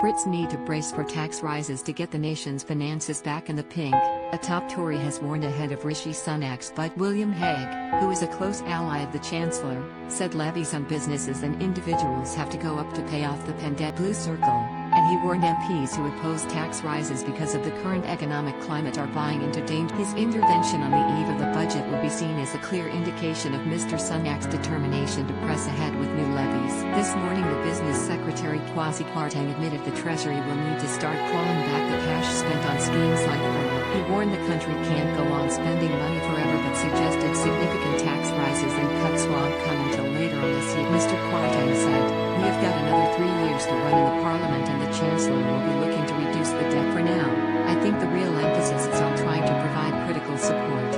Brits need to brace for tax rises to get the nation's finances back in the pink. A top Tory has warned ahead of Rishi Sunak's but William Hague, who is a close ally of the Chancellor, said levies on businesses and individuals have to go up to pay off the pandemic blue circle, and he warned MPs who oppose tax rises because of the current economic climate are buying into danger. His intervention on the eve of the budget will be seen as a clear indication of Mr Sunak's determination to press ahead with new levies. This morning the Business Secretary Kwasi Kwarteng admitted the Treasury will need to start clawing back the cash spent on schemes like furlough. He warned the country can't go on spending money forever but suggested significant tax rises and cuts won't come until later on this year. Mr Kwarteng said, "We have got another 3 years to run in the Parliament and the Chancellor will be looking to reduce the debt. For now, I think the real emphasis is on trying to provide critical support."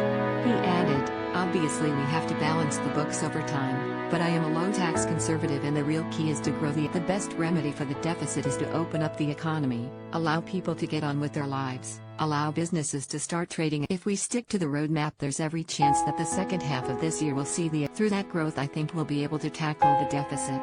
He added, "Obviously we have to balance the books over time, but I am a low-tax conservative and the real key is to grow the best remedy for the deficit is to open up the economy, allow people to get on with their lives, allow businesses to start trading. If we stick to the roadmap there's every chance that the second half of this year will see through that growth I think we'll be able to tackle the deficit."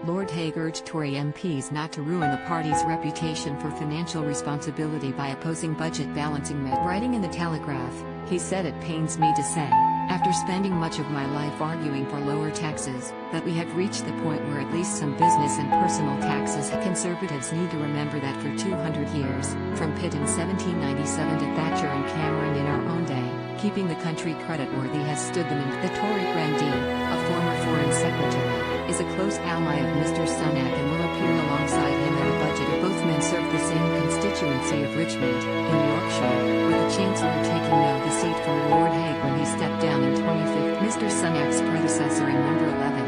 Lord Hague urged Tory MPs not to ruin the party's reputation for financial responsibility by opposing budget balancing measures. Writing in the Telegraph, he said, "It pains me to say, after spending much of my life arguing for lower taxes, that we have reached the point where at least some business and personal taxes. Conservatives need to remember that for 200 years, from Pitt in 1797 to Thatcher and Cameron in our own day, keeping the country creditworthy has stood them in." The Tory grandee, a former Foreign Secretary, is a close ally of Mr Sunak and will appear alongside him in the budget. Both men serve the same constituency of Richmond, in Yorkshire, with the Chancellor taking the seat from Lord Hague when he stepped down in 2015. Mr Sunak's predecessor in number 11,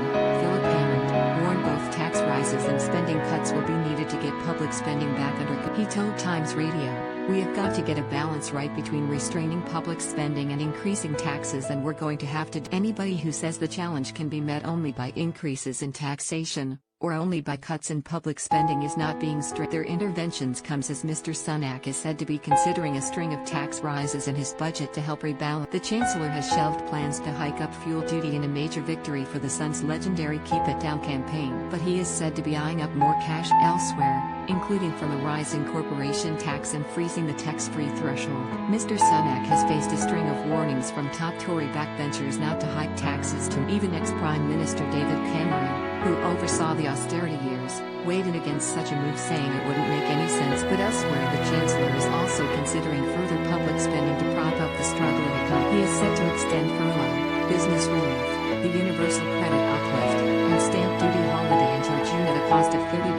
Hammond, warned both tax rises and spending cuts will be needed to get public spending back under control. He told Times Radio, "We have got to get a balance right between restraining public spending and increasing taxes, and we're going to have to." Anybody who says the challenge can be met only by increases in taxation, or only by cuts in public spending is not being straight. Their interventions comes as Mr Sunak is said to be considering a string of tax rises in his budget to help rebalance. The Chancellor has shelved plans to hike up fuel duty in a major victory for the Sun's legendary Keep It Down campaign, but he is said to be eyeing up more cash elsewhere, including from a rise in corporation tax and freezing the tax-free threshold. Mr Sunak has faced a string of warnings from top Tory backbenchers not to hike taxes to even ex-Prime Minister David Cameron, who oversaw the austerity years, weighed in against such a move saying it wouldn't make any sense. But elsewhere the Chancellor is also considering further public spending to prop up the struggling economy. He is set to extend furlough, business relief, the universal credit uplift, and stamp duty holiday until June at a cost of £30